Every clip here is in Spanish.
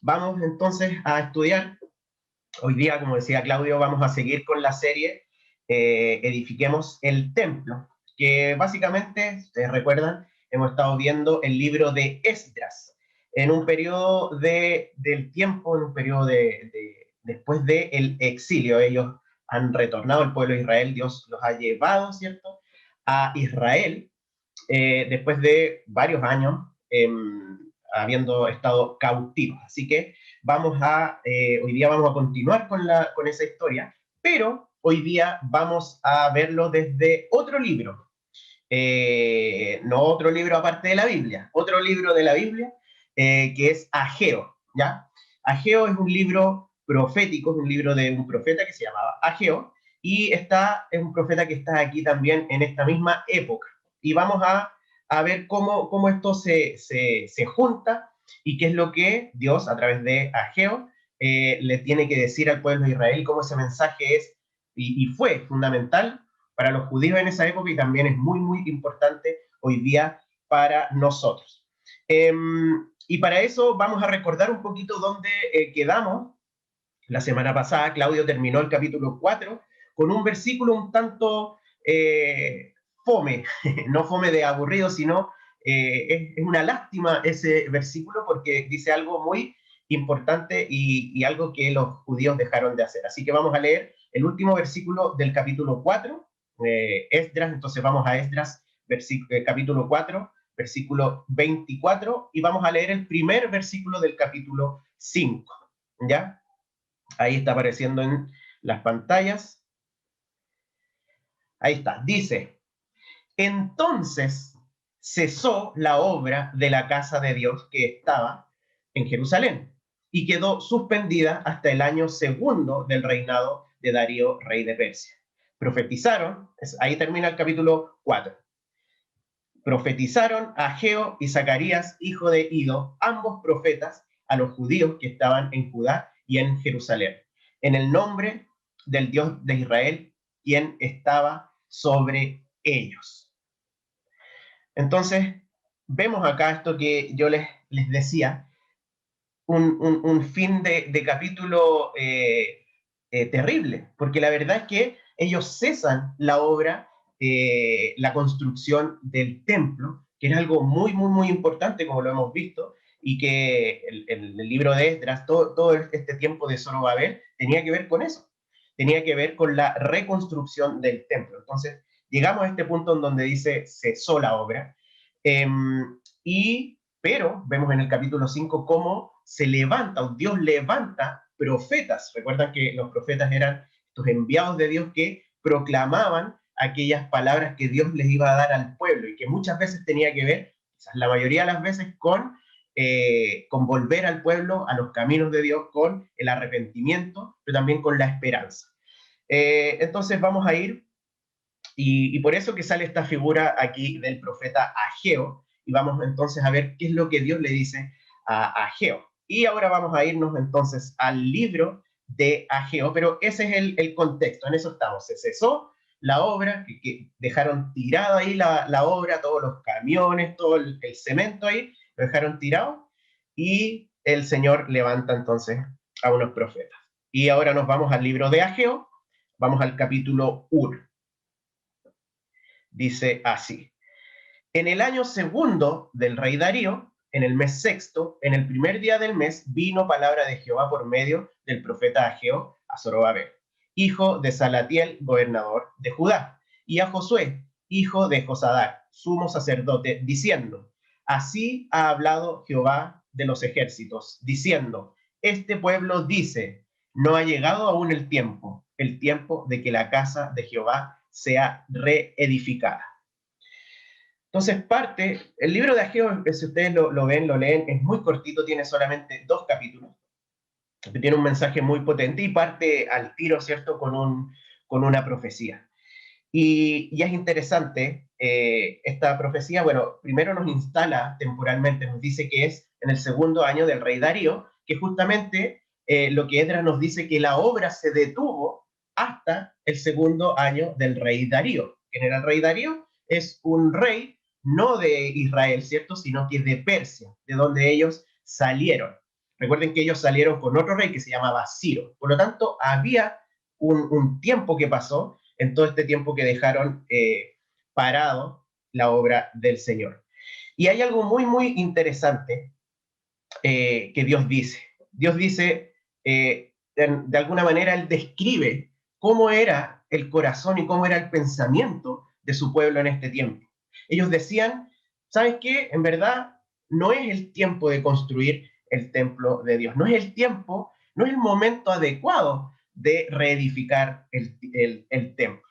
Vamos entonces a estudiar. Hoy día, como decía Claudio, vamos a seguir con la serie Edifiquemos el Templo, que básicamente, ustedes recuerdan, hemos estado viendo el libro de Esdras, en un periodo del tiempo, en un periodo después del exilio. Ellos han retornado al pueblo de Israel, Dios los ha llevado, ¿cierto?, a Israel, después de varios años habiendo estado cautivos. Así que hoy día vamos a continuar con esa historia, pero hoy día vamos a verlo desde otro libro, no otro libro aparte de la Biblia, otro libro de la Biblia, que es Ageo, ¿ya? Ageo es un libro profético, es un libro de un profeta que se llamaba Ageo, y es un profeta que está aquí también en esta misma época. Y vamos a ver cómo esto se junta y qué es lo que Dios, a través de Ageo, le tiene que decir al pueblo de Israel, y cómo ese mensaje es y fue fundamental para los judíos en esa época y también es muy, muy importante hoy día para nosotros. Y para eso vamos a recordar un poquito dónde quedamos. La semana pasada Claudio terminó el capítulo 4 con un versículo un tanto fome, no fome de aburrido, sino es una lástima ese versículo porque dice algo muy importante y algo que los judíos dejaron de hacer. Así que vamos a leer el último versículo del capítulo 4, Esdras. Entonces vamos a Esdras, capítulo 4, versículo 24, y vamos a leer el primer versículo del capítulo 5, ¿ya? Ahí está apareciendo en las pantallas. Ahí está. Dice: entonces cesó la obra de la casa de Dios que estaba en Jerusalén y quedó suspendida hasta el año segundo del reinado de Darío, rey de Persia. Profetizaron, ahí termina el capítulo 4. Profetizaron Ageo y Zacarías, hijo de Ido, ambos profetas, a los judíos que estaban en Judá y en Jerusalén, en el nombre del Dios de Israel, quien estaba sobre ellos. Entonces, vemos acá esto que yo les decía, un fin de capítulo terrible, porque la verdad es que ellos cesan la obra, la construcción del templo, que era algo muy, muy, muy importante, como lo hemos visto, y que el libro de Esdras, todo este tiempo de Zorobabel, tenía que ver con eso, tenía que ver con la reconstrucción del templo. Entonces, llegamos a este punto en donde dice cesó la obra, pero vemos en el capítulo 5 cómo se levanta, Dios levanta profetas. Recuerdan que los profetas eran estos enviados de Dios que proclamaban aquellas palabras que Dios les iba a dar al pueblo y que muchas veces tenía que ver, quizás la mayoría de las veces, con volver al pueblo a los caminos de Dios, con el arrepentimiento, pero también con la esperanza. Entonces vamos a ir, y por eso que sale esta figura aquí del profeta Ageo, y vamos entonces a ver qué es lo que Dios le dice a Ageo. Y ahora vamos a irnos entonces al libro de Ageo, pero ese es el contexto, en eso estamos. Se cesó la obra, que dejaron tirada ahí la obra, todos los camiones, todo el cemento ahí, lo dejaron tirado, y el Señor levanta entonces a unos profetas. Y ahora nos vamos al libro de Ageo, vamos al capítulo 1. Dice así: en el año segundo del rey Darío, en el mes sexto, en el primer día del mes, vino palabra de Jehová por medio del profeta Ageo a Zorobabel, hijo de Salatiel, gobernador de Judá, y a Josué, hijo de Josadac, sumo sacerdote, diciendo: así ha hablado Jehová de los ejércitos, diciendo: este pueblo dice, no ha llegado aún el tiempo de que la casa de Jehová sea reedificada. Entonces el libro de Ageo, si ustedes lo ven, lo leen, es muy cortito, tiene solamente 2 capítulos, tiene un mensaje muy potente y parte al tiro, ¿cierto?, con una profecía. Y es interesante esta profecía. Bueno, primero nos instala temporalmente, nos dice que es en el segundo año del rey Darío, que justamente lo que Esdras nos dice, que la obra se detuvo hasta el segundo año del rey Darío. ¿Quién era el rey Darío? Es un rey no de Israel, ¿cierto?, sino que es de Persia, de donde ellos salieron. Recuerden que ellos salieron con otro rey que se llamaba Ciro. Por lo tanto, había un tiempo que pasó en todo este tiempo que dejaron parado la obra del Señor. Y hay algo muy, muy interesante que Dios dice. Dios dice, de alguna manera, Él describe cómo era el corazón y cómo era el pensamiento de su pueblo en este tiempo. Ellos decían, ¿sabes qué? En verdad, no es el tiempo de construir el templo de Dios, no es el tiempo, no es el momento adecuado de reedificar el templo.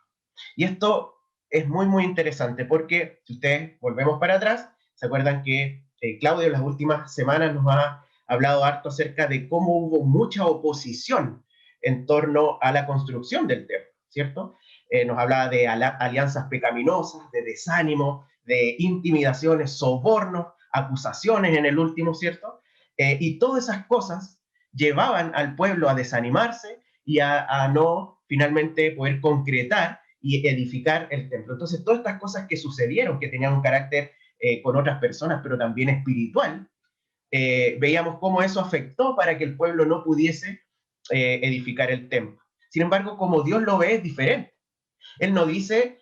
Y esto es muy, muy interesante porque, si ustedes volvemos para atrás, se acuerdan que Claudio en las últimas semanas nos ha hablado harto acerca de cómo hubo mucha oposición en torno a la construcción del templo, ¿cierto? Nos hablaba de alianzas pecaminosas, de desánimo, de intimidaciones, sobornos, acusaciones en el último, ¿cierto? Y todas esas cosas llevaban al pueblo a desanimarse y a no finalmente poder concretar y edificar el templo. Entonces, todas estas cosas que sucedieron, que tenían un carácter con otras personas, pero también espiritual, veíamos cómo eso afectó para que el pueblo no pudiese edificar el templo. Sin embargo, como Dios lo ve, es diferente. Él no dice,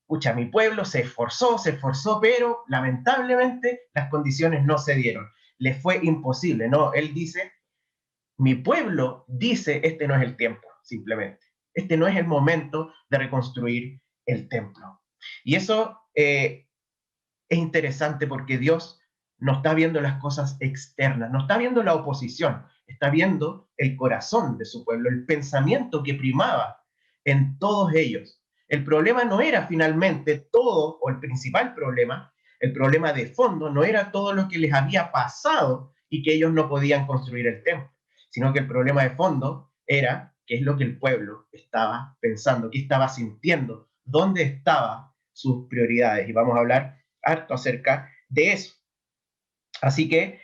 pucha, mi pueblo se esforzó, pero lamentablemente las condiciones no se dieron. Les fue imposible, ¿no? Él dice, mi pueblo dice, este no es el tiempo, simplemente. Este no es el momento de reconstruir el templo. Y eso es interesante porque Dios no está viendo las cosas externas, no está viendo la oposición, está viendo el corazón de su pueblo, el pensamiento que primaba en todos ellos. El problema no era finalmente todo, o el principal problema, el problema de fondo no era todo lo que les había pasado y que ellos no podían construir el templo, sino que el problema de fondo era qué es lo que el pueblo estaba pensando, qué estaba sintiendo, dónde estaban sus prioridades. Y vamos a hablar harto acerca de eso. Así que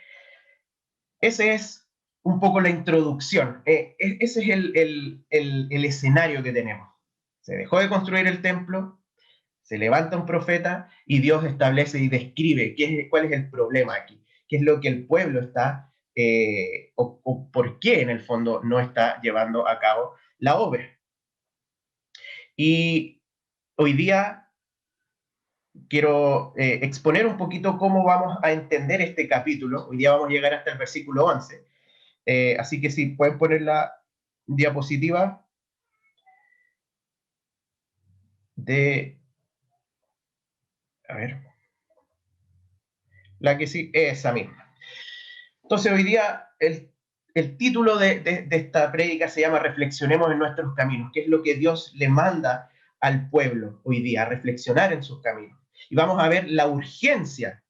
ese es un poco la introducción. Ese es el escenario que tenemos. Se dejó de construir el templo, se levanta un profeta y Dios establece y describe cuál es el problema aquí, qué es lo que el pueblo está, o por qué en el fondo no está llevando a cabo la obra. Y hoy día quiero exponer un poquito cómo vamos a entender este capítulo. Hoy día vamos a llegar hasta el versículo 11. Así que si pueden poner la diapositiva de... A ver. La que sí, esa misma. Entonces hoy día el título de esta prédica se llama Reflexionemos en nuestros caminos, que es lo que Dios le manda al pueblo hoy día, a reflexionar en sus caminos. Y vamos a ver la urgencia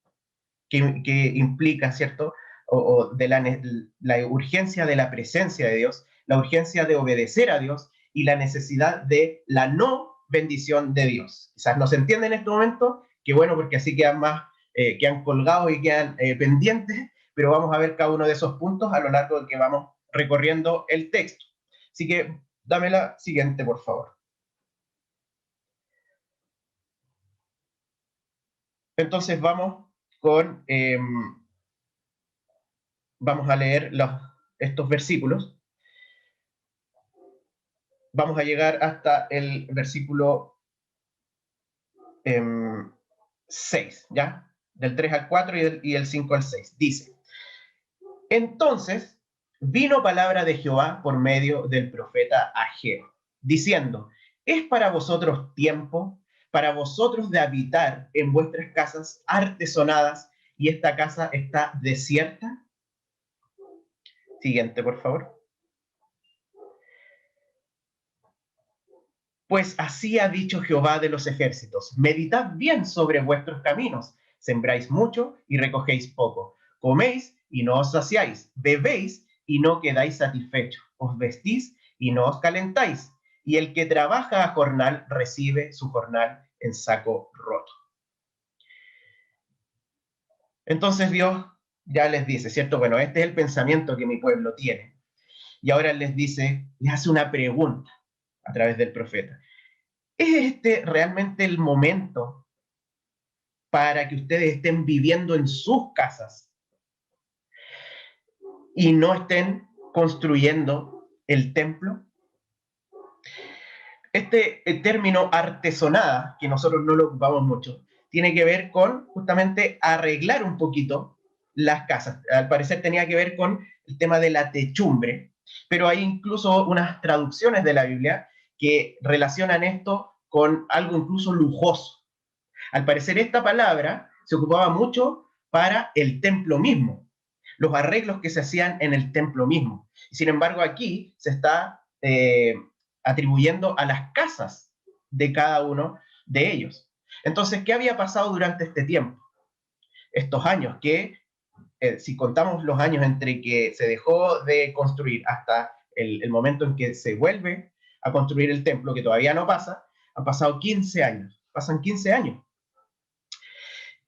que implica, ¿cierto? O de la urgencia de la presencia de Dios, la urgencia de obedecer a Dios y la necesidad de la no bendición de Dios. Quizás no se entiende en este momento, que bueno, porque así quedan más, quedan colgados y quedan pendientes, pero vamos a ver cada uno de esos puntos a lo largo de que vamos recorriendo el texto. Así que dame la siguiente, por favor. Entonces vamos con... vamos a leer estos versículos. Vamos a llegar hasta el versículo 6, ¿ya? Del 3 al 4 y el 5 al 6. Dice, entonces vino palabra de Jehová por medio del profeta Ageo, diciendo, ¿es para vosotros tiempo, para vosotros de habitar en vuestras casas artesonadas y esta casa está desierta? Siguiente, por favor. Pues así ha dicho Jehová de los ejércitos, meditad bien sobre vuestros caminos, sembráis mucho y recogéis poco, coméis y no os saciáis, bebéis y no quedáis satisfechos, os vestís y no os calentáis, y el que trabaja a jornal recibe su jornal en saco roto. Entonces Dios ya les dice, ¿cierto? Bueno, este es el pensamiento que mi pueblo tiene. Y ahora les dice, les hace una pregunta a través del profeta. ¿Es este realmente el momento para que ustedes estén viviendo en sus casas? y no estén construyendo el templo. Este término artesonada, que nosotros no lo ocupamos mucho, tiene que ver con justamente arreglar un poquito las casas. Al parecer tenía que ver con el tema de la techumbre, pero hay incluso unas traducciones de la Biblia que relacionan esto con algo incluso lujoso. Al parecer esta palabra se ocupaba mucho para el templo mismo, los arreglos que se hacían en el templo mismo. Sin embargo, aquí se está atribuyendo a las casas de cada uno de ellos. Entonces, ¿qué había pasado durante este tiempo? Estos años que, si contamos los años entre que se dejó de construir hasta el momento en que se vuelve a construir el templo, que todavía no pasa, han pasado 15 años. Pasan 15 años.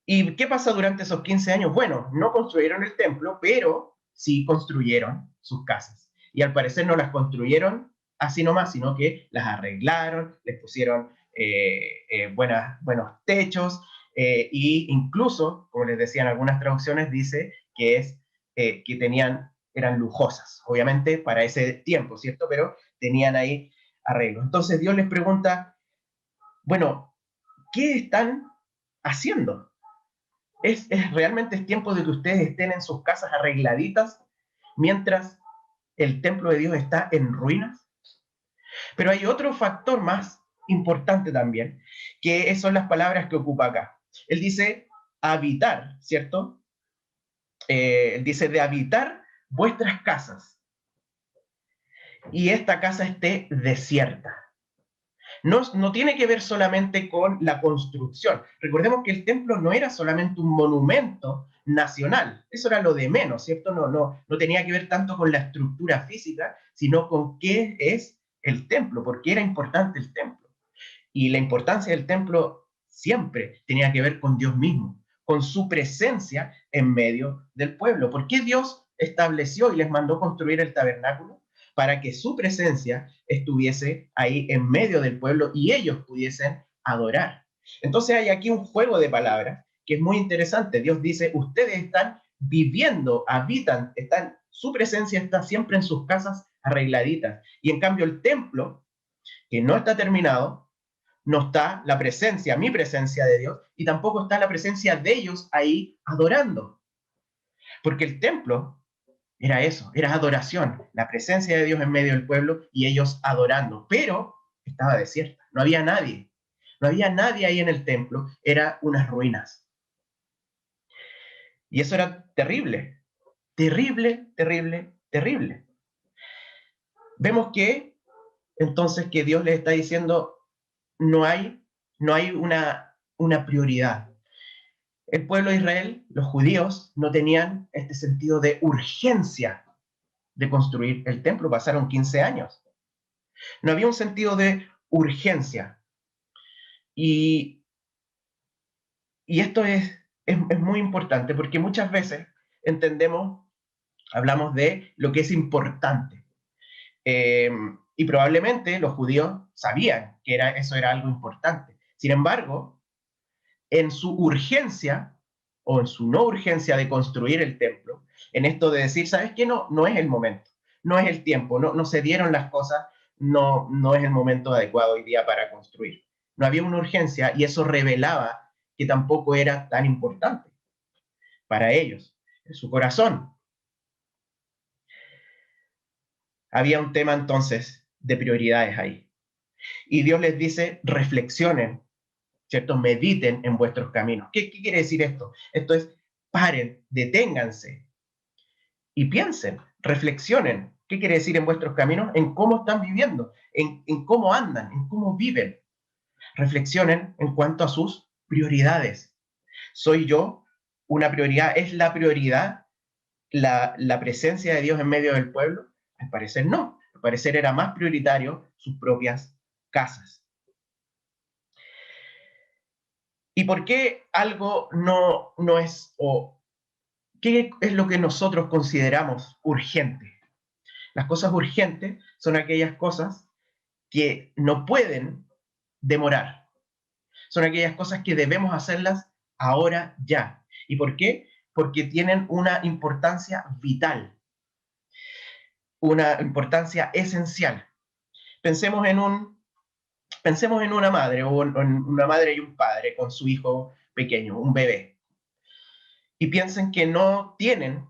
¿Y qué pasa durante esos 15 años? Bueno, no construyeron el templo, pero sí construyeron sus casas. Y al parecer no las construyeron así nomás, sino que las arreglaron, les pusieron buenos techos, e incluso, como les decía en algunas traducciones, dice que eran lujosas, obviamente para ese tiempo, ¿cierto? Pero tenían ahí arreglos. Entonces Dios les pregunta, bueno, ¿qué están haciendo? Realmente es tiempo de que ustedes estén en sus casas arregladitas mientras el templo de Dios está en ruinas. Pero hay otro factor más importante también, que son las palabras que ocupa acá. Él dice habitar, ¿cierto? Él dice de habitar vuestras casas y esta casa esté desierta. No tiene que ver solamente con la construcción. Recordemos que el templo no era solamente un monumento nacional, eso era lo de menos, ¿cierto? No tenía que ver tanto con la estructura física, sino con qué es el templo, porque era importante el templo. Y la importancia del templo siempre tenía que ver con Dios mismo, con su presencia en medio del pueblo. ¿Por qué Dios estableció y les mandó construir el tabernáculo? Para que su presencia estuviese ahí en medio del pueblo y ellos pudiesen adorar. Entonces hay aquí un juego de palabras que es muy interesante. Dios dice, ustedes están viviendo, habitan, su presencia está siempre en sus casas arregladitas. Y en cambio el templo, que no está terminado, no está la presencia, mi presencia de Dios, y tampoco está la presencia de ellos ahí adorando. Porque el templo era eso, era adoración, la presencia de Dios en medio del pueblo y ellos adorando, pero estaba desierta, no había nadie, no había nadie ahí en el templo, eran unas ruinas. Y eso era terrible, terrible, terrible, terrible. Vemos que entonces que Dios les está diciendo, no hay, no hay una prioridad. El pueblo de Israel, los judíos, no tenían este sentido de urgencia de construir el templo, pasaron 15 años. No había un sentido de urgencia. Y, y esto es muy importante porque muchas veces entendemos, hablamos de lo que es importante. Y probablemente los judíos sabían que eso era algo importante. Sin embargo, en su urgencia o en su no urgencia de construir el templo, en esto de decir, ¿sabes qué? No es el momento, no es el tiempo, no se dieron las cosas, no es el momento adecuado hoy día para construir. No había una urgencia y eso revelaba que tampoco era tan importante para ellos, en su corazón. Había un tema entonces de prioridades ahí. Y Dios les dice, reflexionen, ¿cierto? Mediten en vuestros caminos. ¿Qué quiere decir esto? Esto es, paren, deténganse y piensen, reflexionen. ¿Qué quiere decir en vuestros caminos? En cómo están viviendo, en cómo andan, en cómo viven. Reflexionen en cuanto a sus prioridades. ¿Soy yo una prioridad? ¿Es la prioridad la presencia de Dios en medio del pueblo? Al parecer no. Al parecer era más prioritario sus propias casas. ¿Y por qué algo no es, o qué es lo que nosotros consideramos urgente? Las cosas urgentes son aquellas cosas que no pueden demorar. Son aquellas cosas que debemos hacerlas ahora ya. ¿Y por qué? Porque tienen una importancia vital. una importancia esencial. Pensemos en una madre o en una madre y un padre con su hijo pequeño, un bebé, y piensen que no tienen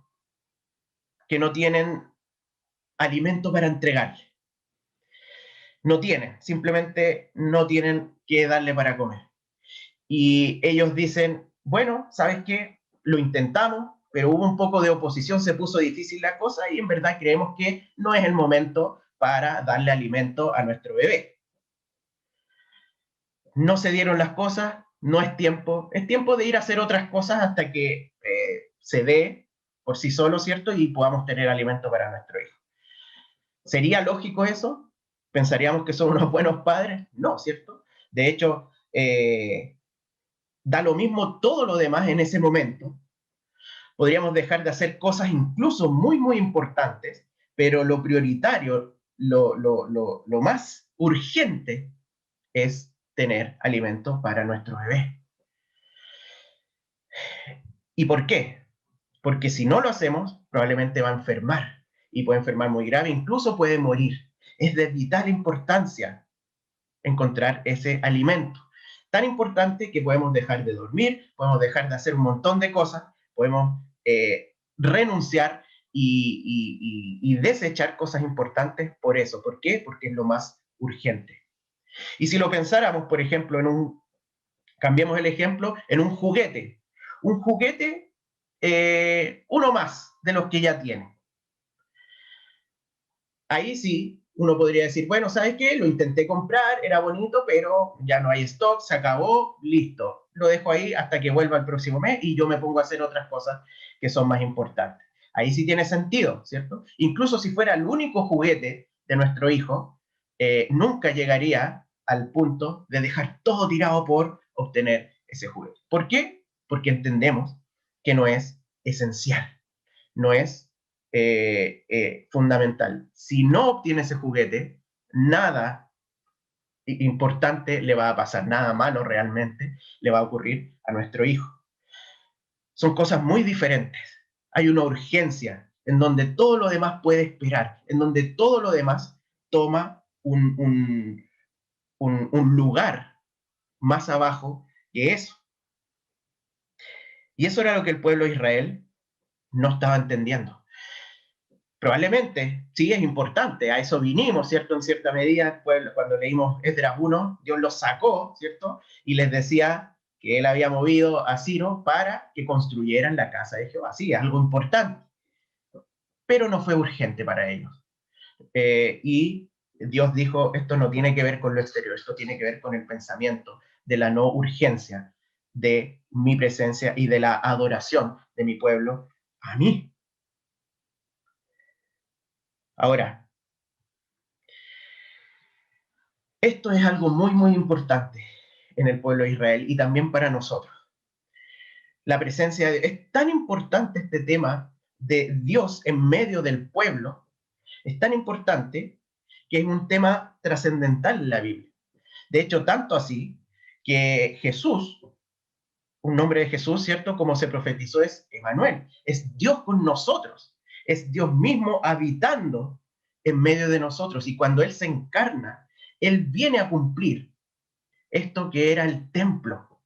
alimento para entregarle. No tienen, simplemente no tienen que darle para comer. Y ellos dicen, bueno, ¿sabes qué? Lo intentamos, pero hubo un poco de oposición, se puso difícil la cosa y en verdad creemos que no es el momento para darle alimento a nuestro bebé. No se dieron las cosas, no es tiempo de ir a hacer otras cosas hasta que se dé por sí solo, ¿cierto? Y podamos tener alimento para nuestro hijo. ¿Sería lógico eso? ¿Pensaríamos que son unos buenos padres? No, ¿cierto? De hecho, da lo mismo todo lo demás en ese momento. Podríamos dejar de hacer cosas incluso muy, muy importantes, pero lo prioritario, lo más urgente es tener alimentos para nuestro bebé. ¿Y por qué? Porque si no lo hacemos, probablemente va a enfermar y puede enfermar muy grave, incluso puede morir. Es de vital importancia encontrar ese alimento. Tan importante que podemos dejar de dormir, podemos dejar de hacer un montón de cosas, podemos renunciar y desechar cosas importantes por eso. ¿Por qué? Porque es lo más urgente. Y si lo pensáramos, por ejemplo, cambiemos el ejemplo, en un juguete. Un juguete, uno más de los que ya tiene. Ahí sí, uno podría decir, bueno, ¿sabes qué? Lo intenté comprar, era bonito, pero ya no hay stock, se acabó, listo. Lo dejo ahí hasta que vuelva el próximo mes y yo me pongo a hacer otras cosas que son más importantes. Ahí sí tiene sentido, ¿cierto? Incluso si fuera el único juguete de nuestro hijo, nunca llegaría al punto de dejar todo tirado por obtener ese juguete. ¿Por qué? Porque entendemos que no es esencial, no es fundamental. Si no obtiene ese juguete, nada importante le va a pasar, nada malo realmente le va a ocurrir a nuestro hijo. Son cosas muy diferentes. Hay una urgencia en donde todo lo demás puede esperar, en donde todo lo demás toma un lugar más abajo que eso. Y eso era lo que el pueblo de Israel no estaba entendiendo. Probablemente, sí, es importante, a eso vinimos, ¿cierto? En cierta medida, cuando leímos Esdras 1, Dios los sacó, ¿cierto? Y les decía que él había movido a Ciro para que construyeran la casa de Jehová. Sí, es algo importante, pero no fue urgente para ellos. Y Dios dijo, esto no tiene que ver con lo exterior, esto tiene que ver con el pensamiento de la no urgencia de mi presencia y de la adoración de mi pueblo a mí. Ahora, esto es algo muy, muy importante en el pueblo de Israel y también para nosotros. La presencia es tan importante este tema de Dios en medio del pueblo, es tan importante que es un tema trascendental en la Biblia. De hecho, tanto así que Jesús, un nombre de Jesús, ¿cierto? Como se profetizó, es Emmanuel, es Dios con nosotros, es Dios mismo habitando en medio de nosotros. Y cuando Él se encarna, Él viene a cumplir esto que era el templo.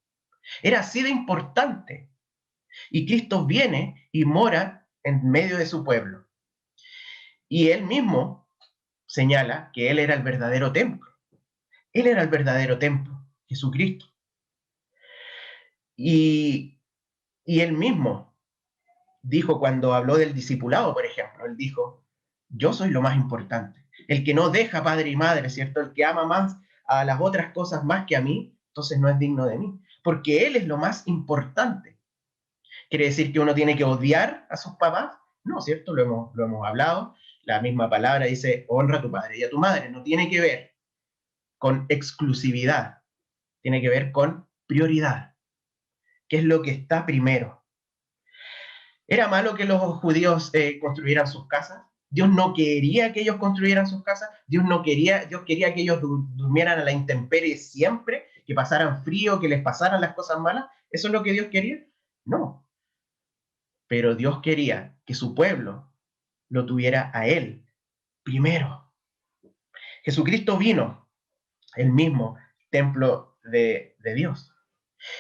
Era así de importante. Y Cristo viene y mora en medio de su pueblo. Y Él mismo señala que Él era el verdadero templo. Él era el verdadero templo, Jesucristo. Y, y Él mismo dijo cuando habló del discipulado, por ejemplo, Él dijo, yo soy lo más importante. El que no deja padre y madre, ¿cierto? El que ama más a las otras cosas más que a mí, entonces no es digno de mí. Porque Él es lo más importante. ¿Quiere decir que uno tiene que odiar a sus papás? No, ¿cierto? Lo hemos hablado. La misma palabra dice, honra a tu padre y a tu madre. No tiene que ver con exclusividad. Tiene que ver con prioridad. ¿Qué es lo que está primero? ¿Era malo que los judíos construyeran sus casas? Dios no quería que ellos construyeran sus casas. Dios quería que ellos durmieran a la intemperie siempre, que pasaran frío, que les pasaran las cosas malas. ¿Eso es lo que Dios quería? No. Pero Dios quería que su pueblo lo tuviera a Él primero. Jesucristo vino, el mismo templo de Dios.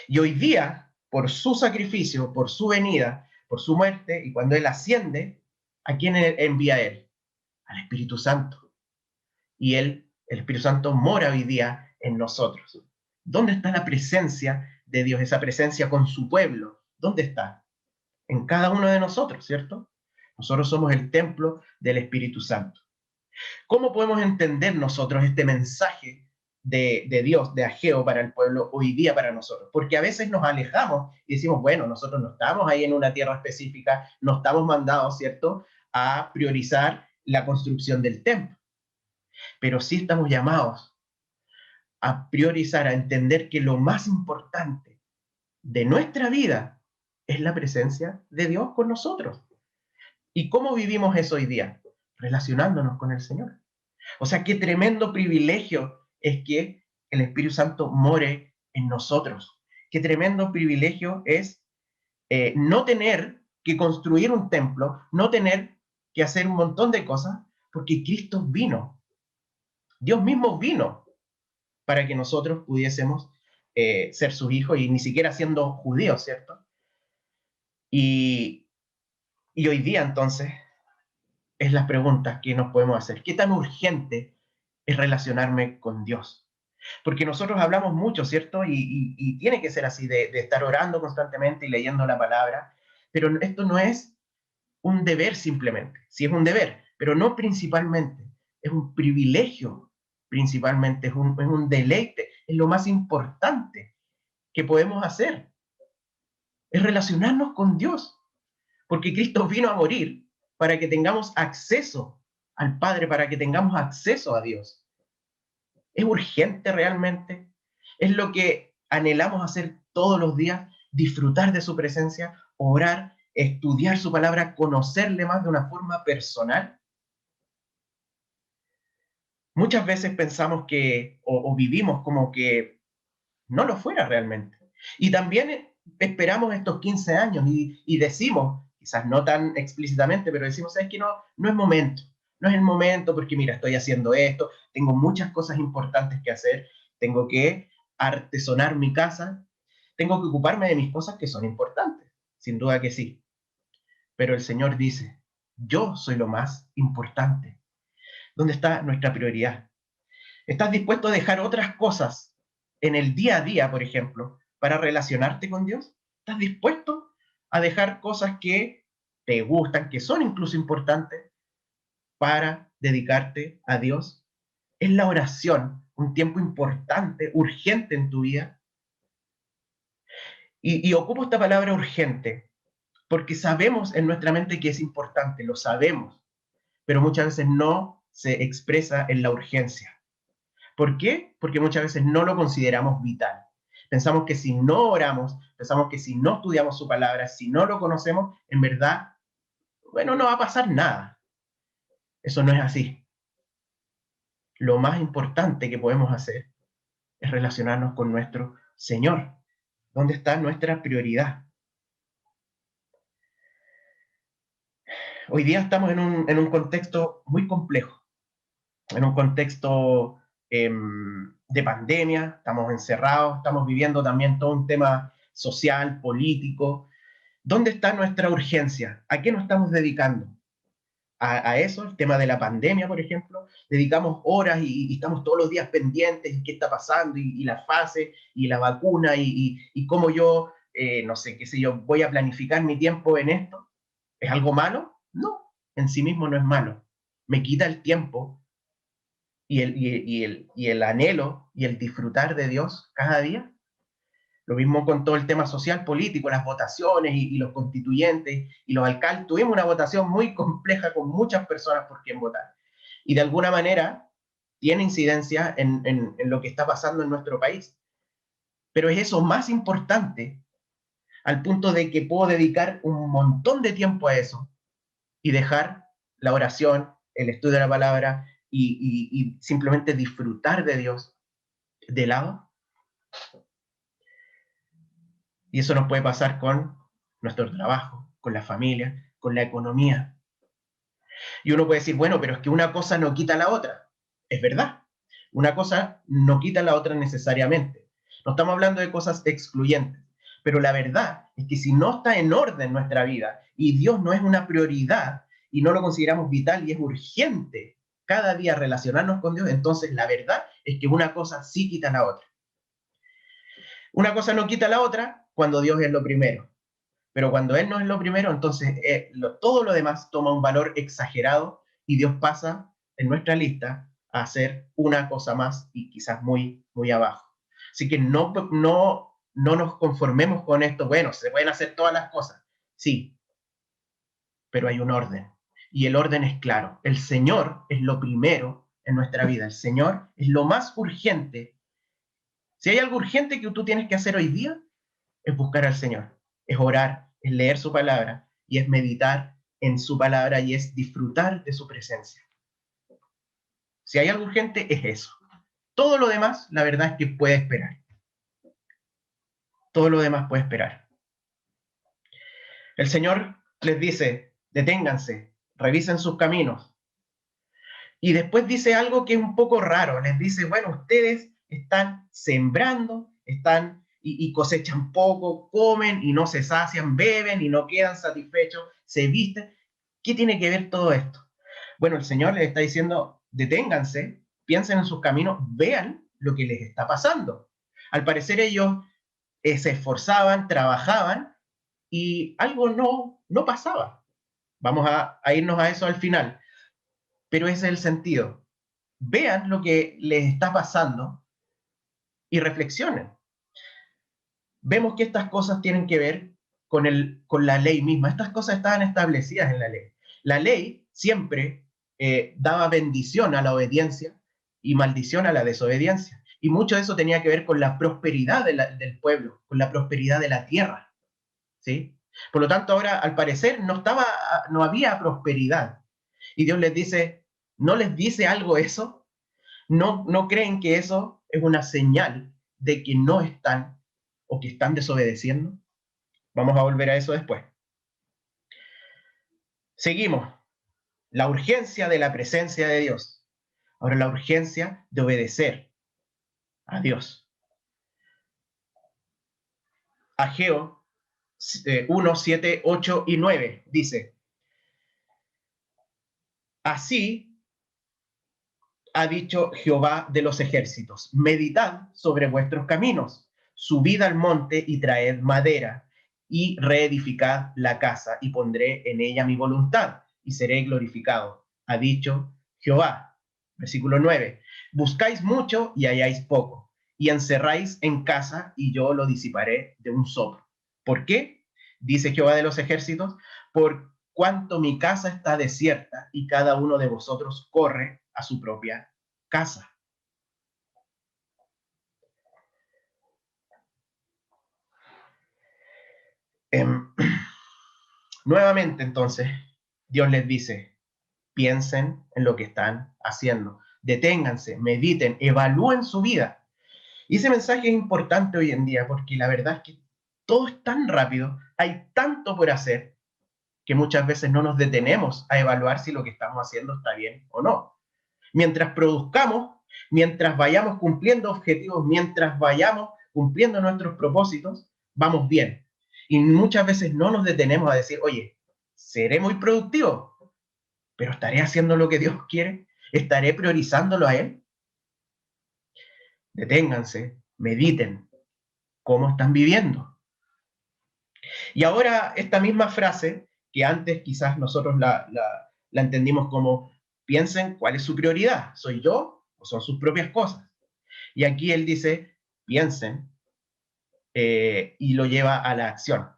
Y hoy día, por su sacrificio, por su venida, por su muerte, y cuando Él asciende, ¿a quién envía Él? Al Espíritu Santo. Y Él, el Espíritu Santo, mora hoy día en nosotros. ¿Dónde está la presencia de Dios? Esa presencia con su pueblo. ¿Dónde está? En cada uno de nosotros, ¿cierto? Nosotros somos el templo del Espíritu Santo. ¿Cómo podemos entender nosotros este mensaje de Dios, de Ageo para el pueblo hoy día para nosotros? Porque a veces nos alejamos y decimos, bueno, nosotros no estamos ahí en una tierra específica, no estamos mandados, ¿cierto?, a priorizar la construcción del templo, pero sí estamos llamados a priorizar, a entender que lo más importante de nuestra vida es la presencia de Dios con nosotros. ¿Y cómo vivimos eso hoy día? Relacionándonos con el Señor. O sea, qué tremendo privilegio es que el Espíritu Santo more en nosotros. Qué tremendo privilegio es no tener que construir un templo, no tener que hacer un montón de cosas, porque Cristo vino. Dios mismo vino para que nosotros pudiésemos ser sus hijos y ni siquiera siendo judíos, ¿cierto? Y, y hoy día entonces es las preguntas que nos podemos hacer. ¿Qué tan urgente es relacionarme con Dios? Porque nosotros hablamos mucho, ¿cierto? Y tiene que ser así, de estar orando constantemente y leyendo la palabra, pero esto no es un deber simplemente, sí es un deber, pero no principalmente, es un privilegio principalmente, es un deleite, es lo más importante que podemos hacer, es relacionarnos con Dios, porque Cristo vino a morir para que tengamos acceso al Padre, para que tengamos acceso a Dios. ¿Es urgente realmente? ¿Es lo que anhelamos hacer todos los días? Disfrutar de su presencia, orar, estudiar su palabra, conocerle más de una forma personal. Muchas veces pensamos que, o vivimos como que no lo fuera realmente. Y también esperamos estos 15 años y decimos, quizás no tan explícitamente, pero decimos, ¿sabes qué? No, no es momento. No es el momento porque, mira, estoy haciendo esto, tengo muchas cosas importantes que hacer, tengo que artesonar mi casa, tengo que ocuparme de mis cosas que son importantes, sin duda que sí. Pero el Señor dice, yo soy lo más importante. ¿Dónde está nuestra prioridad? ¿Estás dispuesto a dejar otras cosas en el día a día, por ejemplo, para relacionarte con Dios? ¿Estás dispuesto a dejar cosas que te gustan, que son incluso importantes, para dedicarte a Dios? ¿Es la oración un tiempo importante, urgente en tu vida? Y ocupo esta palabra urgente porque sabemos en nuestra mente que es importante, lo sabemos, pero muchas veces no se expresa en la urgencia. ¿Por qué? Porque muchas veces no lo consideramos vital. Pensamos que si no oramos, pensamos que si no estudiamos su palabra, si no lo conocemos, en verdad, bueno, no va a pasar nada. Eso no es así. Lo más importante que podemos hacer es relacionarnos con nuestro Señor. ¿Dónde está nuestra prioridad? Hoy día estamos en un contexto muy complejo, en un contexto de pandemia, estamos encerrados, estamos viviendo también todo un tema social, político. ¿Dónde está nuestra urgencia? ¿A qué nos estamos dedicando? A eso, el tema de la pandemia, por ejemplo, dedicamos horas y estamos todos los días pendientes de qué está pasando y la fase y la vacuna y cómo yo, no sé, qué sé yo, voy a planificar mi tiempo en esto. ¿Es algo malo? No, en sí mismo no es malo. Me quita el tiempo y el anhelo y el disfrutar de Dios cada día. Lo mismo con todo el tema social, político, las votaciones y los constituyentes y los alcaldes. Tuvimos una votación muy compleja con muchas personas por quién votar. Y de alguna manera tiene incidencia en lo que está pasando en nuestro país. Pero es eso más importante al punto de que puedo dedicar un montón de tiempo a eso y dejar la oración, el estudio de la palabra y simplemente disfrutar de Dios de lado. Y eso nos puede pasar con nuestro trabajo, con la familia, con la economía. Y uno puede decir, bueno, pero es que una cosa no quita la otra. Es verdad, una cosa no quita la otra necesariamente. No estamos hablando de cosas excluyentes. Pero la verdad es que si no está en orden nuestra vida y Dios no es una prioridad y no lo consideramos vital y es urgente cada día relacionarnos con Dios, entonces la verdad es que una cosa sí quita la otra. Una cosa no quita la otra cuando Dios es lo primero. Pero cuando Él no es lo primero, entonces todo lo demás toma un valor exagerado y Dios pasa en nuestra lista a hacer una cosa más y quizás muy, muy abajo. Así que no nos conformemos con esto. Bueno, se pueden hacer todas las cosas. Sí, pero hay un orden. Y el orden es claro. El Señor es lo primero en nuestra vida. El Señor es lo más urgente. Si hay algo urgente que tú tienes que hacer hoy día, es buscar al Señor, es orar, es leer su palabra y es meditar en su palabra y es disfrutar de su presencia. Si hay algo urgente, es eso. Todo lo demás, la verdad es que puede esperar. Todo lo demás puede esperar. El Señor les dice, deténganse, revisen sus caminos. Y después dice algo que es un poco raro. Les dice, bueno, ustedes están sembrando, están y cosechan poco, comen y no se sacian, beben y no quedan satisfechos, se visten. ¿Qué tiene que ver todo esto? Bueno, el Señor les está diciendo, deténganse, piensen en sus caminos, vean lo que les está pasando. Al parecer ellos se esforzaban, trabajaban y algo no pasaba. Vamos a irnos a eso al final, pero ese es el sentido. Vean lo que les está pasando y reflexionen. Vemos que estas cosas tienen que ver con la ley misma. Estas cosas estaban establecidas en la ley. La ley siempre daba bendición a la obediencia y maldición a la desobediencia. Y mucho de eso tenía que ver con la prosperidad del pueblo, con la prosperidad de la tierra. ¿Sí? Por lo tanto, ahora al parecer no había prosperidad. Y Dios les dice, ¿no les dice algo eso? ¿No creen que eso es una señal de que no están o que están desobedeciendo? Vamos a volver a eso después. Seguimos. La urgencia de la presencia de Dios. Ahora la urgencia de obedecer a Dios. Ageo 1, 7, 8 y 9 dice, así ha dicho Jehová de los ejércitos, meditad sobre vuestros caminos, subid al monte y traed madera, y reedificad la casa, y pondré en ella mi voluntad, y seré glorificado, ha dicho Jehová. Versículo 9, buscáis mucho y halláis poco, y encerráis en casa, y yo lo disiparé de un soplo. ¿Por qué? Dice Jehová de los ejércitos, por cuanto mi casa está desierta, y cada uno de vosotros corre a su propia casa. Eh, nuevamente, entonces, Dios les dice, piensen en lo que están haciendo, deténganse, mediten, evalúen su vida. Y ese mensaje es importante hoy en día porque la verdad es que todo es tan rápido, hay tanto por hacer, que muchas veces no nos detenemos a evaluar si lo que estamos haciendo está bien o no. Mientras produzcamos, mientras vayamos cumpliendo objetivos, mientras vayamos cumpliendo nuestros propósitos, vamos bien. Y muchas veces no nos detenemos a decir, oye, seré muy productivo, pero ¿estaré haciendo lo que Dios quiere? ¿Estaré priorizándolo a Él? Deténganse, mediten cómo están viviendo. Y ahora esta misma frase, que antes quizás nosotros la entendimos como, piensen cuál es su prioridad, ¿soy yo o son sus propias cosas? Y aquí él dice, piensen, y lo lleva a la acción.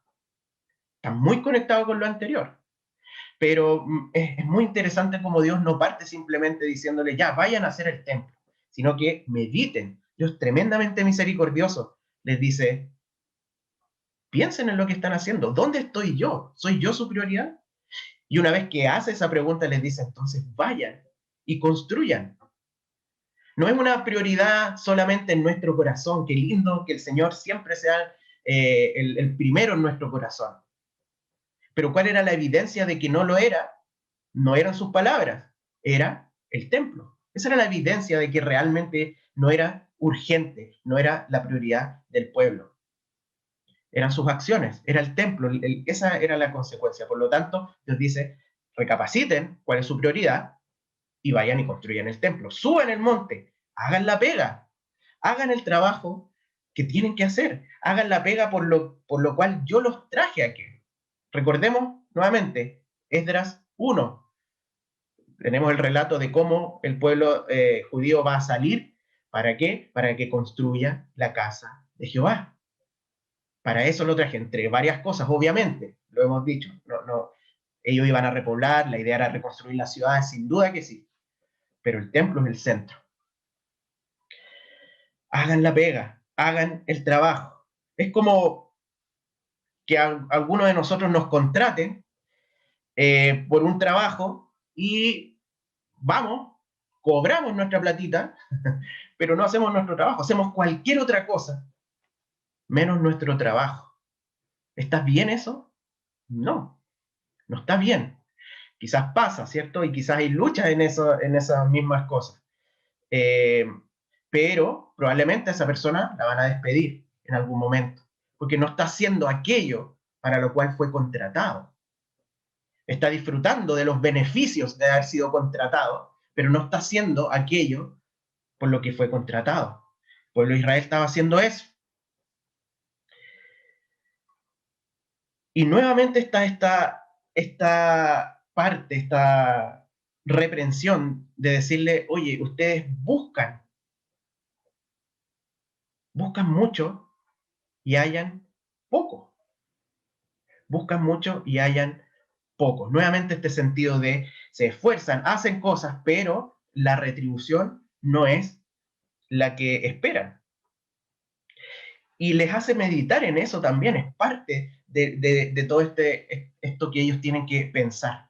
Está muy conectado con lo anterior, pero es muy interesante como Dios no parte simplemente diciéndole, ya, vayan a hacer el templo, sino que mediten. Dios tremendamente misericordioso les dice, piensen en lo que están haciendo, ¿dónde estoy yo? ¿Soy yo su prioridad? Y una vez que hace esa pregunta, les dice, entonces vayan y construyan. No es una prioridad solamente en nuestro corazón. Qué lindo que el Señor siempre sea el primero en nuestro corazón. Pero ¿cuál era la evidencia de que no lo era? no eran sus palabras, era el templo. Esa era la evidencia de que realmente no era urgente, no era la prioridad del pueblo. Eran sus acciones, era el templo, esa era la consecuencia. Por lo tanto, Dios dice, recapaciten cuál es su prioridad y vayan y construyan el templo. Suban el monte, hagan la pega, hagan el trabajo que tienen que hacer, hagan la pega por lo cual yo los traje aquí. Recordemos nuevamente, Esdras 1, tenemos el relato de cómo el pueblo judío va a salir. ¿Para qué? Para que construya la casa de Jehová. Para eso lo traje, entre varias cosas, obviamente, lo hemos dicho. Ellos iban a repoblar, la idea era reconstruir la ciudad, sin duda que sí, pero el templo es el centro. Hagan la pega, hagan el trabajo. Es como que algunos de nosotros nos contraten por un trabajo y vamos, cobramos nuestra platita, pero no hacemos nuestro trabajo, hacemos cualquier otra cosa, menos nuestro trabajo. ¿Estás bien eso? No, no está bien. Quizás pasa, ¿cierto? Y quizás hay luchas en esas mismas cosas. Eh, pero probablemente a esa persona la van a despedir en algún momento, porque no está haciendo aquello para lo cual fue contratado. Está disfrutando de los beneficios de haber sido contratado, pero no está haciendo aquello por lo que fue contratado. El pueblo de Israel estaba haciendo eso. Y nuevamente está esta parte, esta reprensión de decirle, oye, ustedes buscan mucho y hallan poco. Buscan mucho y hallan poco. Nuevamente este sentido de se esfuerzan, hacen cosas, pero la retribución no es la que esperan. Y les hace meditar en eso también, es parte de todo esto que ellos tienen que pensar.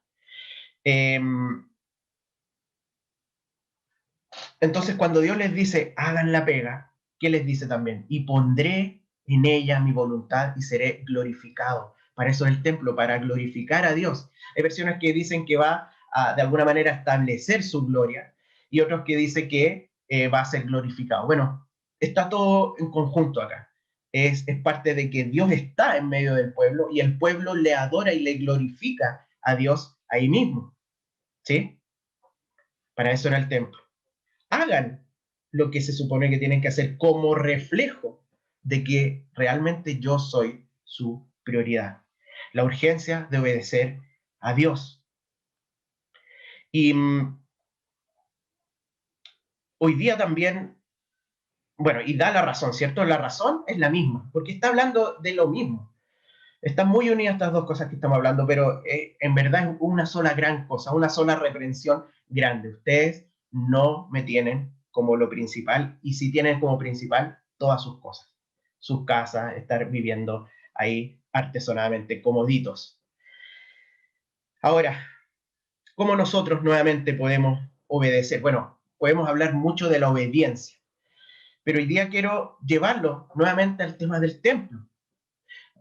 Entonces, cuando Dios les dice, hagan la pega, ¿qué les dice también? Y pondré en ella mi voluntad y seré glorificado. Para eso es el templo, para glorificar a Dios. Hay versiones que dicen que va a, de alguna manera, establecer su gloria, y otros que dicen que va a ser glorificado. Bueno, está todo en conjunto acá. Es parte de que Dios está en medio del pueblo y el pueblo le adora y le glorifica a Dios ahí mismo. ¿Sí? Para eso era el templo. Hagan lo que se supone que tienen que hacer como reflejo de que realmente yo soy su prioridad. La urgencia de obedecer a Dios. Y hoy día también, bueno, y da la razón, ¿cierto? La razón es la misma, porque está hablando de lo mismo. Están muy unidas estas dos cosas que estamos hablando, pero en verdad es una sola gran cosa, una sola reprensión grande. Ustedes no me tienen como lo principal, y sí tienen como principal todas sus cosas, sus casas, estar viviendo ahí artesanalmente, comoditos. Ahora, ¿cómo nosotros nuevamente podemos obedecer? Bueno, podemos hablar mucho de la obediencia, pero hoy día quiero llevarlo nuevamente al tema del templo.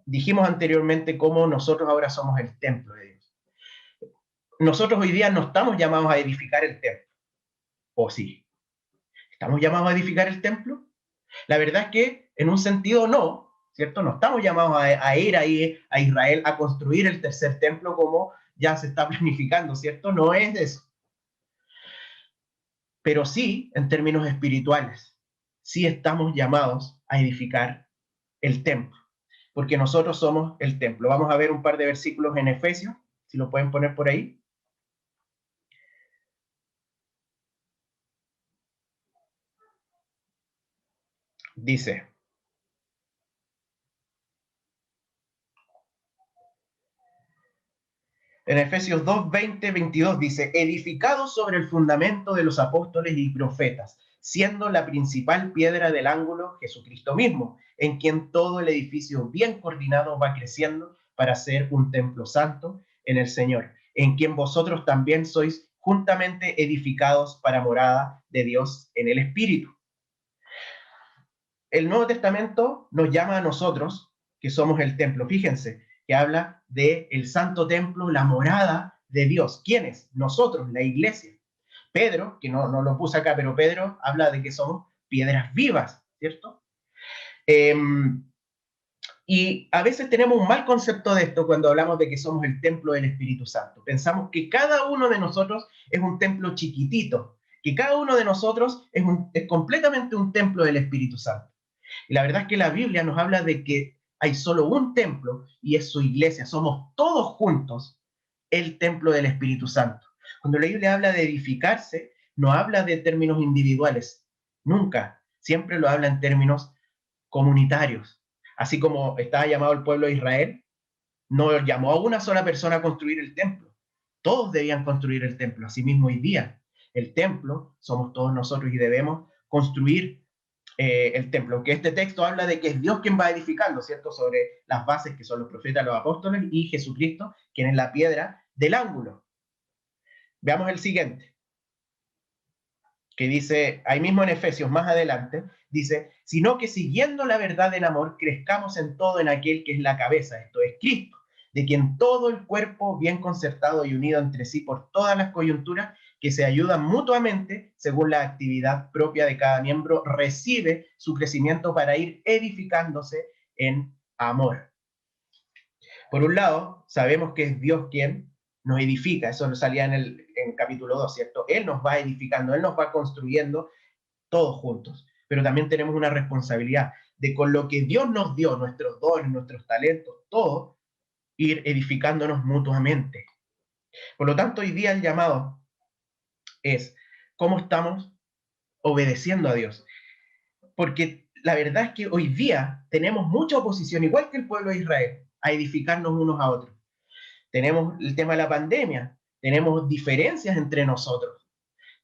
Dijimos anteriormente cómo nosotros ahora somos el templo de Dios. Nosotros hoy día no estamos llamados a edificar el templo, ¿o sí? ¿Estamos llamados a edificar el templo? La verdad es que en un sentido no, ¿cierto? No estamos llamados a ir ahí a Israel a construir el tercer templo como ya se está planificando, ¿cierto? No es de eso. Pero sí, en términos espirituales, sí estamos llamados a edificar el templo, porque nosotros somos el templo. Vamos a ver un par de versículos en Efesios, si lo pueden poner por ahí. Dice, en Efesios 2, 20, 22 dice, edificados sobre el fundamento de los apóstoles y profetas, siendo la principal piedra del ángulo Jesucristo mismo, en quien todo el edificio bien coordinado va creciendo para ser un templo santo en el Señor, en quien vosotros también sois juntamente edificados para morada de Dios en el Espíritu. El Nuevo Testamento nos llama a nosotros, que somos el templo. Fíjense, que habla del santo templo, la morada de Dios. ¿Quiénes? Nosotros, la iglesia. Pedro, que no lo puse acá, pero Pedro habla de que somos piedras vivas, ¿cierto? Eh, y a veces tenemos un mal concepto de esto cuando hablamos de que somos el templo del Espíritu Santo. Pensamos que cada uno de nosotros es un templo chiquitito, que cada uno de nosotros es completamente un templo del Espíritu Santo. Y la verdad es que la Biblia nos habla de que hay solo un templo y es su iglesia. Somos todos juntos el templo del Espíritu Santo. Cuando la Biblia habla de edificarse, no habla de términos individuales. Nunca. Siempre lo habla en términos comunitarios. Así como estaba llamado el pueblo de Israel, no llamó a una sola persona a construir el templo. Todos debían construir el templo. Asimismo, hoy día, el templo somos todos nosotros y debemos construir el templo. Que este texto habla de que es Dios quien va edificando, ¿cierto? Sobre las bases que son los profetas, los apóstoles y Jesucristo, quien es la piedra del ángulo. Veamos el siguiente, que dice, ahí mismo en Efesios, más adelante, dice, sino que siguiendo la verdad en amor, crezcamos en todo en aquel que es la cabeza, esto es Cristo, de quien todo el cuerpo, bien concertado y unido entre sí por todas las coyunturas, que se ayudan mutuamente según la actividad propia de cada miembro, recibe su crecimiento para ir edificándose en amor. Por un lado, sabemos que es Dios quien nos edifica, eso nos salía en capítulo 2, ¿cierto? Él nos va edificando, Él nos va construyendo todos juntos, pero también tenemos una responsabilidad de con lo que Dios nos dio, nuestros dones, nuestros talentos, todo, ir edificándonos mutuamente. Por lo tanto, hoy día el llamado es cómo estamos obedeciendo a Dios. Porque la verdad es que hoy día tenemos mucha oposición, igual que el pueblo de Israel, a edificarnos unos a otros. Tenemos el tema de la pandemia, tenemos diferencias entre nosotros,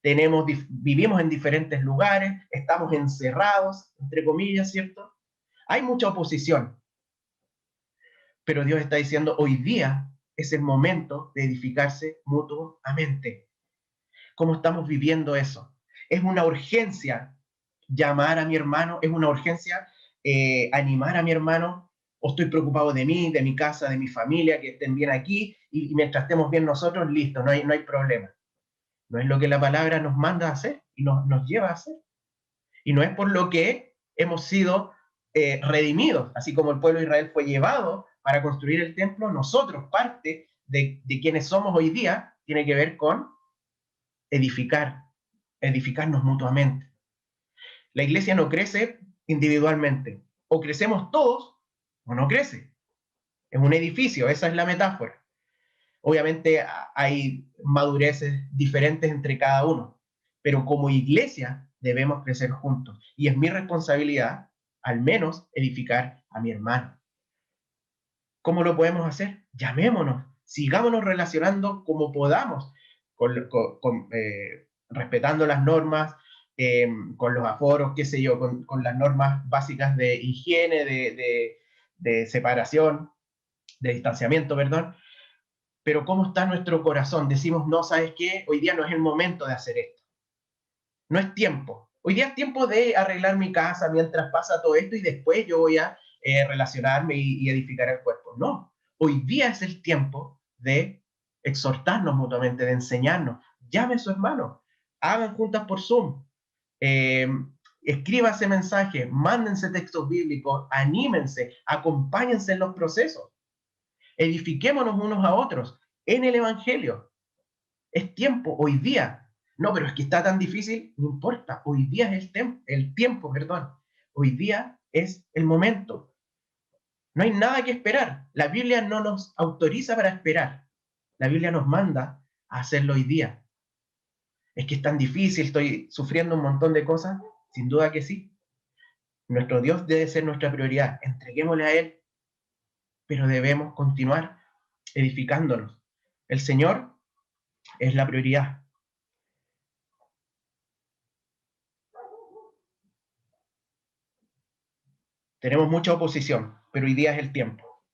vivimos en diferentes lugares, estamos encerrados, entre comillas, ¿cierto? Hay mucha oposición, pero Dios está diciendo, hoy día es el momento de edificarse mutuamente. ¿Cómo estamos viviendo eso? Es una urgencia llamar a mi hermano, es una urgencia animar a mi hermano, o estoy preocupado de mí, de mi casa, de mi familia, que estén bien aquí, y mientras estemos bien nosotros, listo, no hay problema. No es lo que la palabra nos manda a hacer y nos lleva a hacer. Y no es por lo que hemos sido redimidos, así como el pueblo de Israel fue llevado para construir el templo, nosotros, parte de quienes somos hoy día, tiene que ver con edificarnos mutuamente. La iglesia no crece individualmente, o crecemos todos o no crece. Es un edificio, esa es la metáfora. Obviamente hay madureces diferentes entre cada uno, pero como iglesia debemos crecer juntos. Y es mi responsabilidad, al menos, edificar a mi hermano. ¿Cómo lo podemos hacer? Llamémonos, sigámonos relacionando como podamos, respetando las normas, con los aforos, qué sé yo, con las normas básicas de higiene, de separación, de distanciamiento, perdón. Pero ¿cómo está nuestro corazón? Decimos, no, ¿sabes qué? Hoy día no es el momento de hacer esto. No es tiempo. Hoy día es tiempo de arreglar mi casa mientras pasa todo esto y después yo voy a relacionarme y edificar el cuerpo. No, hoy día es el tiempo de exhortarnos mutuamente, de enseñarnos. Llame a su hermano, hagan juntas por Zoom, eh, escríbanse mensajes, mándense textos bíblicos, anímense, acompáñense en los procesos, edifiquémonos unos a otros en el Evangelio. Es tiempo, hoy día. No, pero es que está tan difícil, no importa. Hoy día es el tiempo, perdón. Hoy día es el momento. No hay nada que esperar. La Biblia no nos autoriza para esperar. La Biblia nos manda a hacerlo hoy día. Es que es tan difícil, estoy sufriendo un montón de cosas. Sin duda que sí. Nuestro Dios debe ser nuestra prioridad. Entreguémosle a Él, pero debemos continuar edificándonos. El Señor es la prioridad. Tenemos mucha oposición, pero hoy día es el tiempo.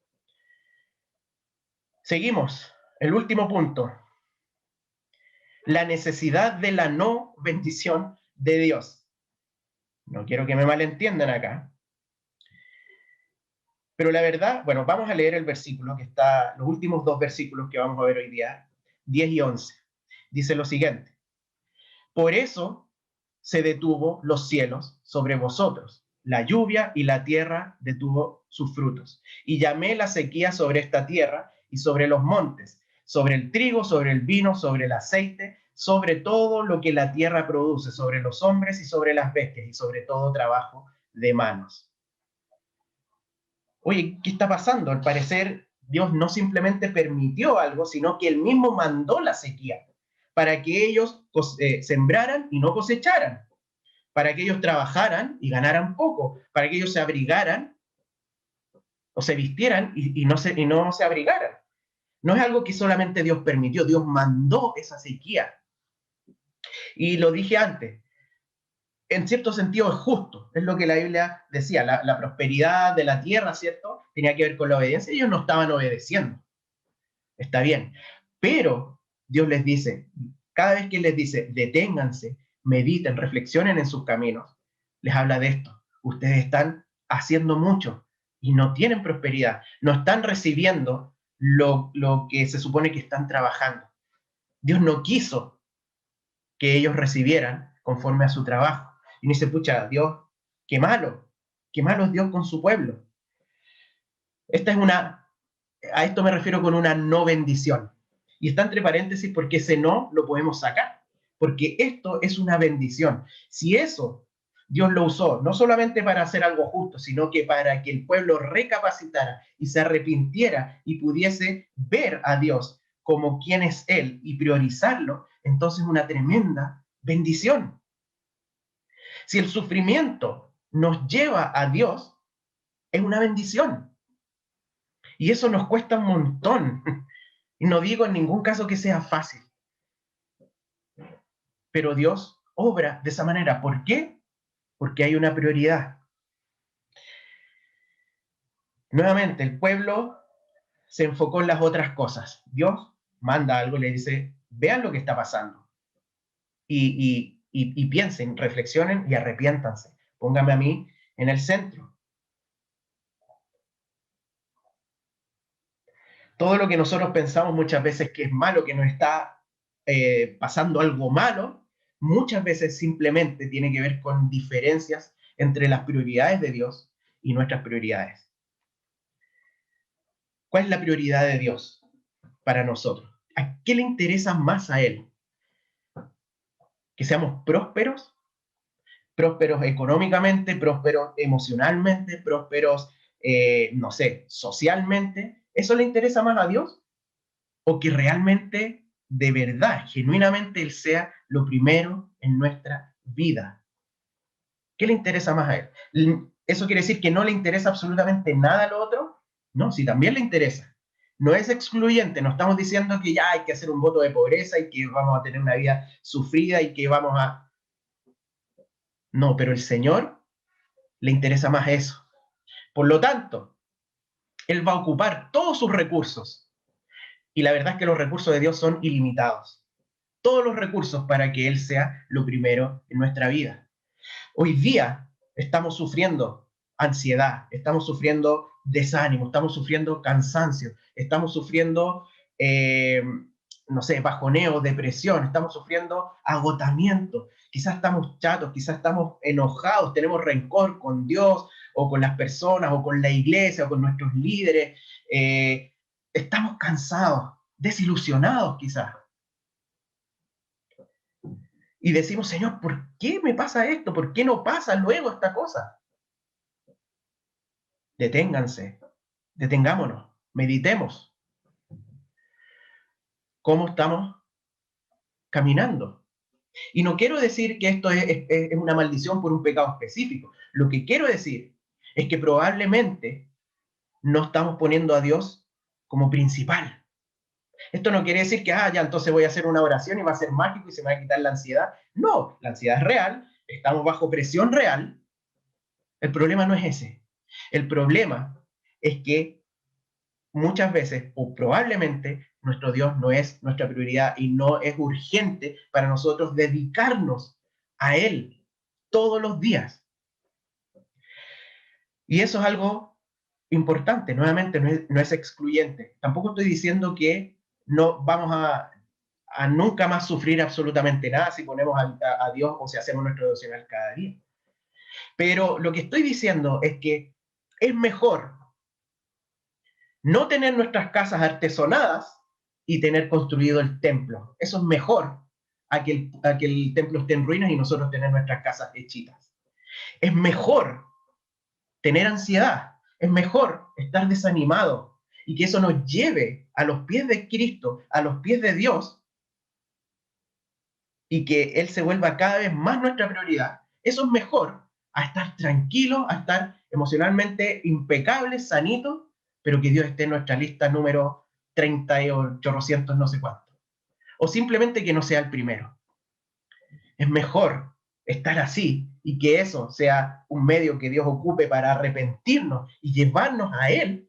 Seguimos. El último punto. La necesidad de la no bendición de Dios. No quiero que me malentiendan acá. Pero la verdad, bueno, vamos a leer el versículo que está, los últimos dos versículos que vamos a ver hoy día. 10 y 11. Dice lo siguiente: por eso se detuvo los cielos sobre vosotros, la lluvia y la tierra detuvo sus frutos. Y llamé la sequía sobre esta tierra y sobre los montes, sobre el trigo, sobre el vino, sobre el aceite, sobre todo lo que la tierra produce, sobre los hombres y sobre las bestias y sobre todo trabajo de manos. Oye, ¿qué está pasando? Al parecer, Dios no simplemente permitió algo, sino que él mismo mandó la sequía para que ellos sembraran y no cosecharan, para que ellos trabajaran y ganaran poco, para que ellos se abrigaran o se vistieran y no se abrigaran. No es algo que solamente Dios permitió, Dios mandó esa sequía. Y lo dije antes, en cierto sentido es justo, es lo que la Biblia decía, la prosperidad de la tierra, ¿cierto? Tenía que ver con la obediencia, ellos no estaban obedeciendo, está bien, pero Dios les dice, cada vez que les dice, deténganse, mediten, reflexionen en sus caminos, les habla de esto, ustedes están haciendo mucho y no tienen prosperidad, no están recibiendo lo que se supone que están trabajando. Dios no quiso que ellos recibieran conforme a su trabajo. Y dice, pucha, Dios, qué malo es Dios con su pueblo. Esta es a esto me refiero con una no bendición. Y está entre paréntesis porque ese no lo podemos sacar, porque esto es una bendición. Si eso Dios lo usó no solamente para hacer algo justo, sino que para que el pueblo recapacitara y se arrepintiera y pudiese ver a Dios como quien es Él y priorizarlo, entonces una tremenda bendición. Si el sufrimiento nos lleva a Dios, es una bendición. Y eso nos cuesta un montón. Y no digo en ningún caso que sea fácil. Pero Dios obra de esa manera. ¿Por qué? Porque hay una prioridad. Nuevamente, el pueblo se enfocó en las otras cosas. Dios manda algo, le dice, vean lo que está pasando. Y piensen, reflexionen y arrepiéntanse. Póngame a mí en el centro. Todo lo que nosotros pensamos muchas veces que es malo, que nos está pasando algo malo, muchas veces simplemente tiene que ver con diferencias entre las prioridades de Dios y nuestras prioridades. ¿Cuál es la prioridad de Dios para nosotros? ¿A qué le interesa más a Él? ¿Que seamos prósperos? Prósperos económicamente, prósperos emocionalmente, prósperos, no sé, socialmente. ¿Eso le interesa más a Dios? ¿O que realmente, de verdad, genuinamente Él sea lo primero en nuestra vida? ¿Qué le interesa más a Él? ¿Eso quiere decir que no le interesa absolutamente nada a lo otro? No, sí, también le interesa. No es excluyente, no estamos diciendo que ya hay que hacer un voto de pobreza y que vamos a tener una vida sufrida y que vamos a... No, pero el Señor le interesa más eso. Por lo tanto, Él va a ocupar todos sus recursos. Y la verdad es que los recursos de Dios son ilimitados. Todos los recursos para que Él sea lo primero en nuestra vida. Hoy día estamos sufriendo ansiedad, estamos sufriendo desánimo, estamos sufriendo cansancio, estamos sufriendo, no sé, bajoneo, depresión, estamos sufriendo agotamiento, quizás estamos chatos, quizás estamos enojados, tenemos rencor con Dios o con las personas o con la iglesia o con nuestros líderes, estamos cansados, desilusionados quizás. Y decimos, Señor, ¿por qué me pasa esto? ¿Por qué no pasa luego esta cosa? Deténganse, detengámonos, meditemos. ¿Cómo estamos caminando? Y no quiero decir que esto es una maldición por un pecado específico. Lo que quiero decir es que probablemente no estamos poniendo a Dios como principal. Esto no quiere decir que, ya, entonces voy a hacer una oración y va a ser mágico y se me va a quitar la ansiedad. No, la ansiedad es real, estamos bajo presión real. El problema no es ese. El problema es que muchas veces, o probablemente, nuestro Dios no es nuestra prioridad y no es urgente para nosotros dedicarnos a Él todos los días. Y eso es algo importante, nuevamente, no es excluyente. Tampoco estoy diciendo que no vamos a a nunca más sufrir absolutamente nada si ponemos a Dios o si hacemos nuestro devocional cada día. Pero lo que estoy diciendo es que es mejor no tener nuestras casas artesonadas y tener construido el templo. Eso es mejor a que el templo esté en ruinas y nosotros tener nuestras casas hechitas. Es mejor tener ansiedad, es mejor estar desanimado y que eso nos lleve a los pies de Cristo, a los pies de Dios, y que Él se vuelva cada vez más nuestra prioridad. Eso es mejor a estar tranquilos, a estar emocionalmente impecables, sanitos, pero que Dios esté en nuestra lista número 30 y 800 no sé cuánto. O simplemente que no sea el primero. Es mejor estar así y que eso sea un medio que Dios ocupe para arrepentirnos y llevarnos a Él,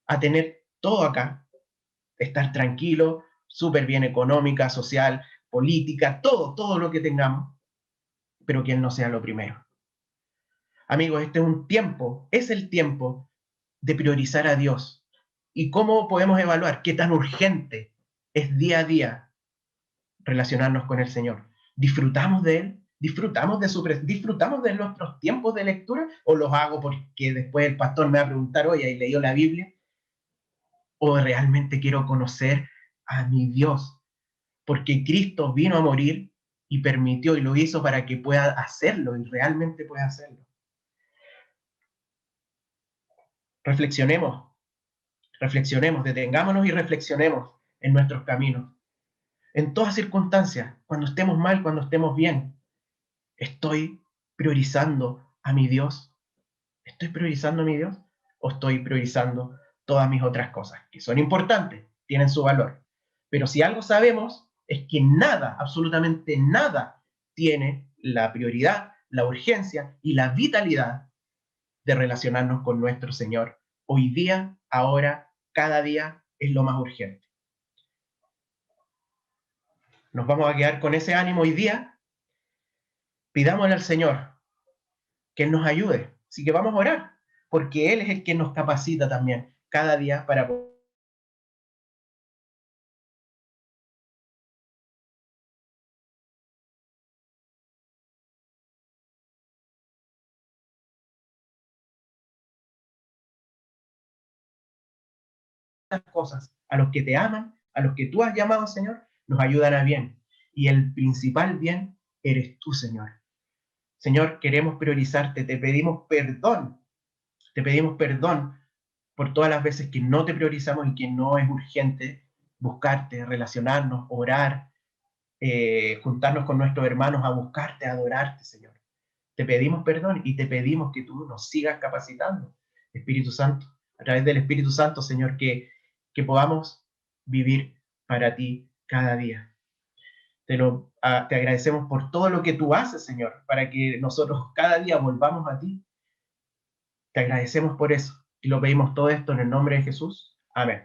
a tener todo acá, estar tranquilo, súper bien económica, social, política, todo lo que tengamos, pero que Él no sea lo primero. Amigos, este es un tiempo, es el tiempo de priorizar a Dios. ¿Y cómo podemos evaluar qué tan urgente es día a día relacionarnos con el Señor? ¿Disfrutamos de Él? ¿Disfrutamos de nuestros tiempos de lectura? ¿O los hago porque después el pastor me va a preguntar, oye, ¿y leyó la Biblia? ¿O realmente quiero conocer a mi Dios? Porque Cristo vino a morir y permitió y lo hizo para que pueda hacerlo y realmente pueda hacerlo. Reflexionemos, detengámonos y reflexionemos en nuestros caminos. En todas circunstancias, cuando estemos mal, cuando estemos bien, ¿estoy priorizando a mi Dios? ¿Estoy priorizando a mi Dios? ¿O estoy priorizando todas mis otras cosas, que son importantes, tienen su valor? Pero si algo sabemos, es que nada, absolutamente nada, tiene la prioridad, la urgencia y la vitalidad de relacionarnos con nuestro Señor. Hoy día, ahora, cada día es lo más urgente. Nos vamos a quedar con ese ánimo hoy día. Pidámosle al Señor que Él nos ayude. Así que vamos a orar, porque Él es el que nos capacita también cada día para poder las cosas a los que te aman, a los que tú has llamado, Señor, nos ayudan a bien. Y el principal bien eres tú, Señor. Señor, queremos priorizarte, te pedimos perdón por todas las veces que no te priorizamos y que no es urgente buscarte, relacionarnos, orar, juntarnos con nuestros hermanos a buscarte, a adorarte, Señor. Te pedimos perdón y te pedimos que tú nos sigas capacitando, Espíritu Santo, a través del Espíritu Santo, Señor, que podamos vivir para ti cada día. Te agradecemos por todo lo que tú haces, Señor, para que nosotros cada día volvamos a ti. Te agradecemos por eso y lo pedimos todo esto en el nombre de Jesús. Amén.